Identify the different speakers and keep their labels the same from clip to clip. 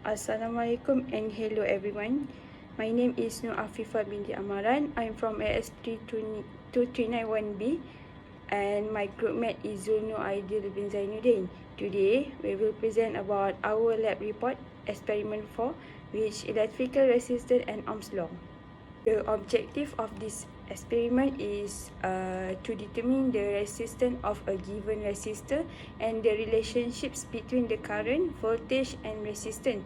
Speaker 1: Assalamualaikum and hello everyone. My name is Nur Afifah binti Amaran. I'm from ASP 2391B and my group mate is Zulno Aidil bin Zainuddin. Today, we will present about our lab report, experiment 4, which electrical resistance and Ohms law. The objective of this experiment is to determine the resistance of a given resistor and the relationships between the current, voltage and resistance.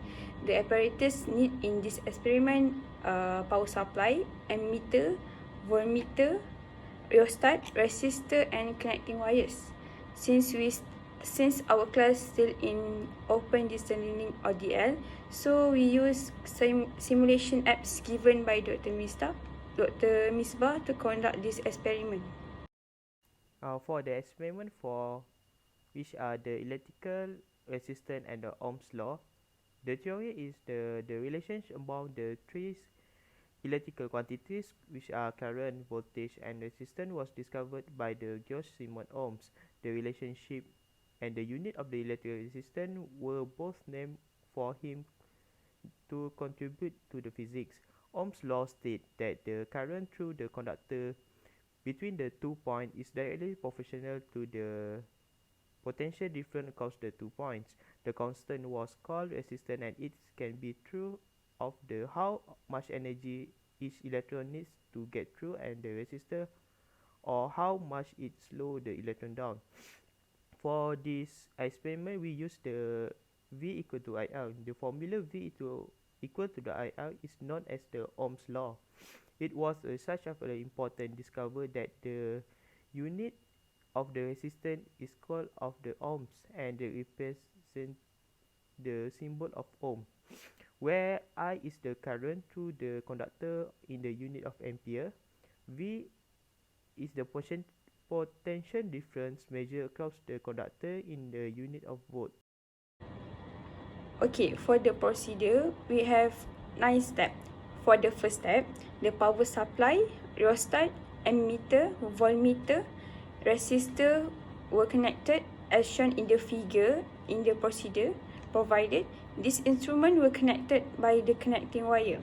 Speaker 1: The apparatus need in this experiment power supply, ammeter, voltmeter, rheostat, resistor and connecting wires. Since our class still in open distance learning or DL, so we use simulation apps given by Dr. Misbah to conduct this experiment.
Speaker 2: For the experiment for which are the electrical resistance and the Ohm's law, the theory is the relationship among the three electrical quantities which are current, voltage and resistance was discovered by the George Simon Ohms. The relationship and the unit of the electrical resistance were both named for him to contribute to the physics. Ohm's law states that the current through the conductor between the 2 points is directly proportional to the potential difference across the 2 points. The constant was called resistance and it can be true of the how much energy each electron needs to get through and the resistor, or how much it slows the electron down. For this experiment, we use the V equal to IR. The formula V equal to the IR is known as the Ohm's law. It was such an important discovery that the unit of the resistance is called of the ohms and represent the symbol of ohm, where I is the current through the conductor in the unit of ampere. V is the potential difference measured across the conductor in the unit of volt.
Speaker 1: Okay, for the procedure, we have 9 steps. For the first step, the power supply, rheostat, ammeter, voltmeter, resistor were connected as shown in the figure in the procedure provided. These instruments were connected by the connecting wire.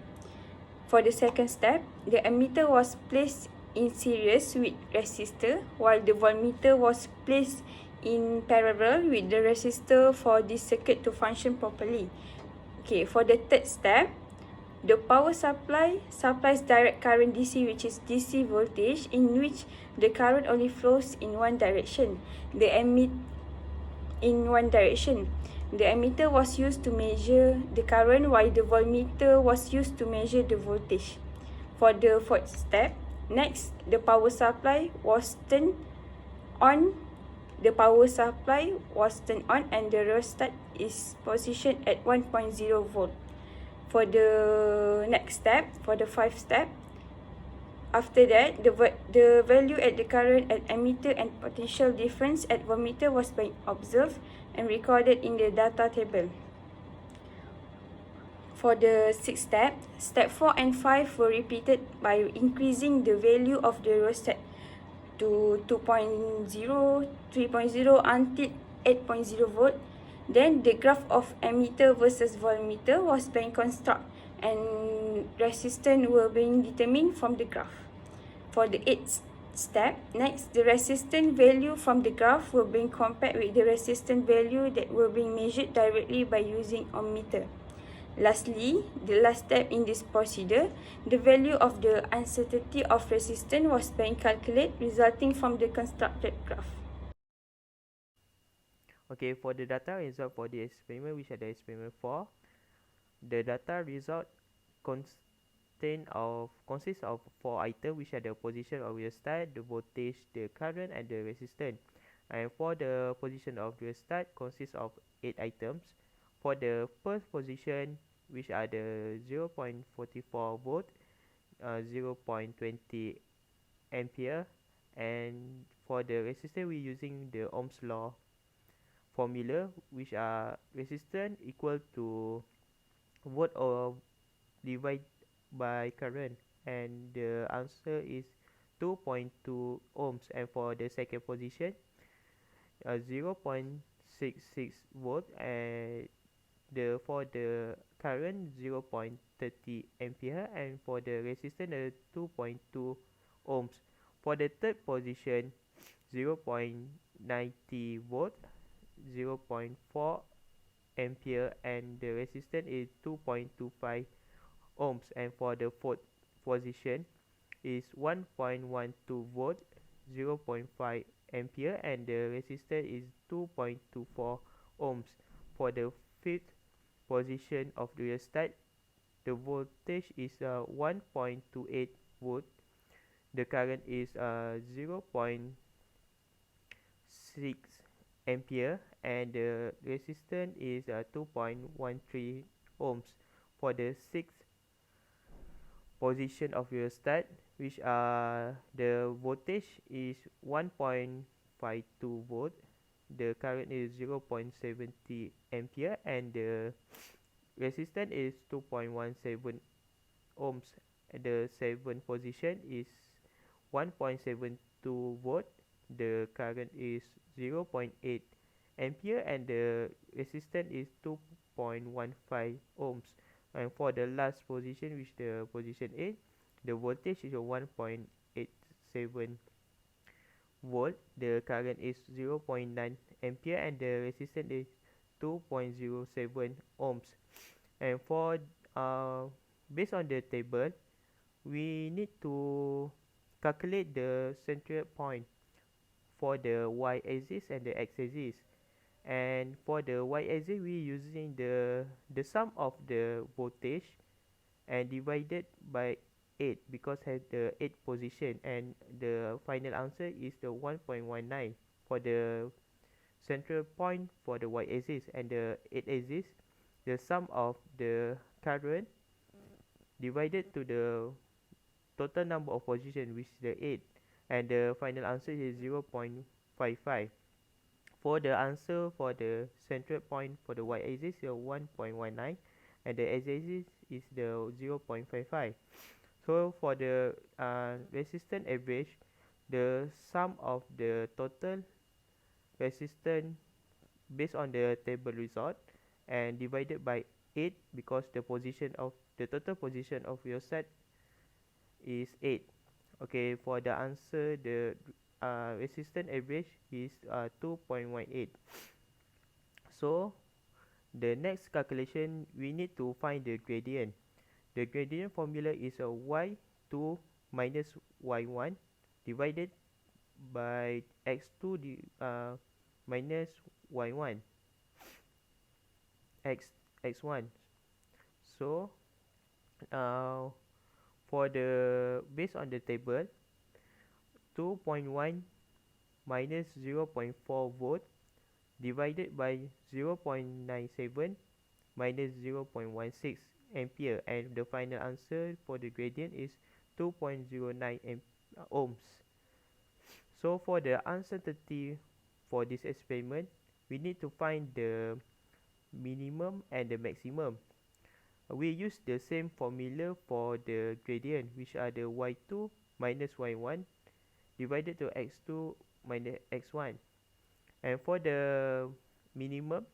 Speaker 1: For the second step, the ammeter was placed in series with resistor while the voltmeter was placed in parallel with the resistor for this circuit to function properly. Okay, for the third step, the power supply supplies direct current DC, which is DC voltage, in which the current only flows in one direction. The ammeter was used to measure the current while the voltmeter was used to measure the voltage. For the fourth step, next, the power supply was turned on. The power supply was turned on and the rheostat is positioned at 1.0 volt. For the next step, for the fifth step, after that, the value at the current at ammeter and potential difference at voltmeter was being observed and recorded in the data table. For the sixth step, step 4 and 5 were repeated by increasing the value of the rheostat to 2.0, 3.0 until 8.0 volt. Then the graph of ammeter versus voltmeter was being constructed and resistance were being determined from the graph. For the eighth step, next, the resistance value from the graph were being compared with the resistance value that were being measured directly by using ohmmeter. Lastly, the last step in this procedure, the value of the uncertainty of resistance was being calculated resulting from the constructed graph.
Speaker 2: Okay, for the data result for the experiment, which are the experiment 4, the data result consists of 4 items, which are the position of rheostat, the voltage, the current and the resistance. And for the position of rheostat consists of 8 items. For the first position, which are the 0.44 volt, 0.20 ampere, and for the resistance we're using the Ohm's law formula, which are resistance equal to volt or divided by current, and the answer is 2.2 ohms. And for the second position, 0.66 volt, and for the current 0.30 ampere, and for the resistance 2.2 ohms. For the third position, 0.90 volt, 0.4 ampere, and the resistance is 2.25 ohms. And for the fourth position is 1.12 volt, 0.5 ampere, and the resistance is 2.24 ohms. For the fifth position of the rheostat, the voltage is 1.28 volt, the current is 0.6 ampere, and the resistance is 2.13 ohms. For the sixth position of your start, which the voltage is 1.52 volt, the current is 0.70 ampere, and the resistance is 2.17 ohms. And the seventh position is 1.72 volt, the current is 0.8 ampere, and the resistance is 2.15 ohms. And for the last position, which the position 8, the voltage is 1.87 volt, the current is 0.9 ampere, and the resistance is 2.07 ohms. And for based on the table, we need to calculate the central point for the y-axis and the x-axis. And for the y-axis, we using the sum of the voltage and divided by 8, because has the 8 position, and the final answer is the 1.19 for the central point for the y-axis. And the 8-axis, the sum of the current divided to the total number of position, which is the 8, and the final answer is 0.55. For the answer for the central point for the y-axis is 1.19, and the x-axis is the 0.55. So for the resistance average, the sum of the total resistance based on the table result and divided by 8, because the position of the total position of your set is 8. Okay, for the answer, the resistance average is 2.18. So the next calculation, we need to find the gradient. The gradient formula is a y2 minus y1 divided by x2 minus y1 x1. So for the based on the table, 2.1 minus 0.4 volt divided by 0.97 minus 0.16 ampere, and the final answer for the gradient is 2.09 ohms. So for the uncertainty for this experiment, we need to find the minimum and the maximum. We use the same formula for the gradient, which are the y2 minus y1 divided to x2 minus x1. And for the minimum,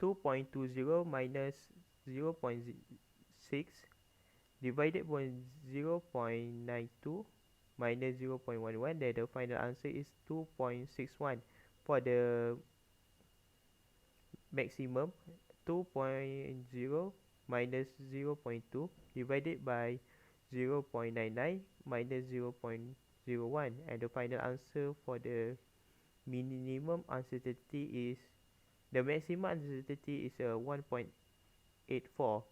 Speaker 2: 2.20 minus 0.6 divided by 0.92 minus 0.11, then the final answer is 2.61. For the maximum, 2.0 minus 0.2 divided by 0.99 minus 0.01, and the final answer for the minimum uncertainty is the maximum uncertainty is 1.84.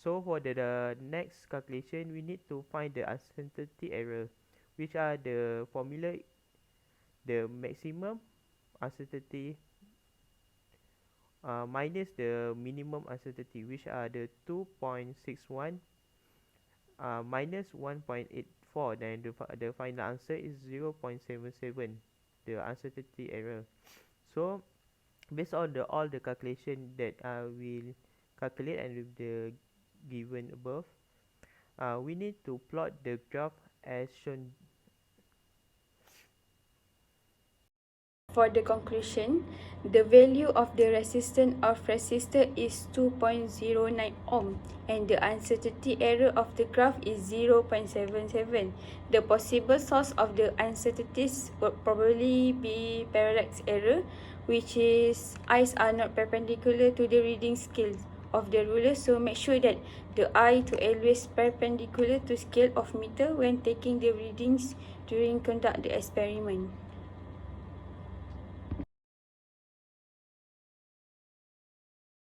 Speaker 2: So for the next calculation, we need to find the uncertainty error, which are the formula, the maximum uncertainty minus the minimum uncertainty, which are the 2.61 minus 1.84, then the final answer is 0.77, the uncertainty error. So based on all the calculation that will calculate and with the given above, we need to plot the graph as shown.
Speaker 1: for the conclusion, the value of the resistance of resistor is 2.09 ohm and the uncertainty error of the graph is 0.77. The possible source of the uncertainties would probably be parallax error, which is eyes are not perpendicular to the reading scale of the ruler, so make sure that the eye to always perpendicular to scale of meter when taking the readings during conduct the experiment.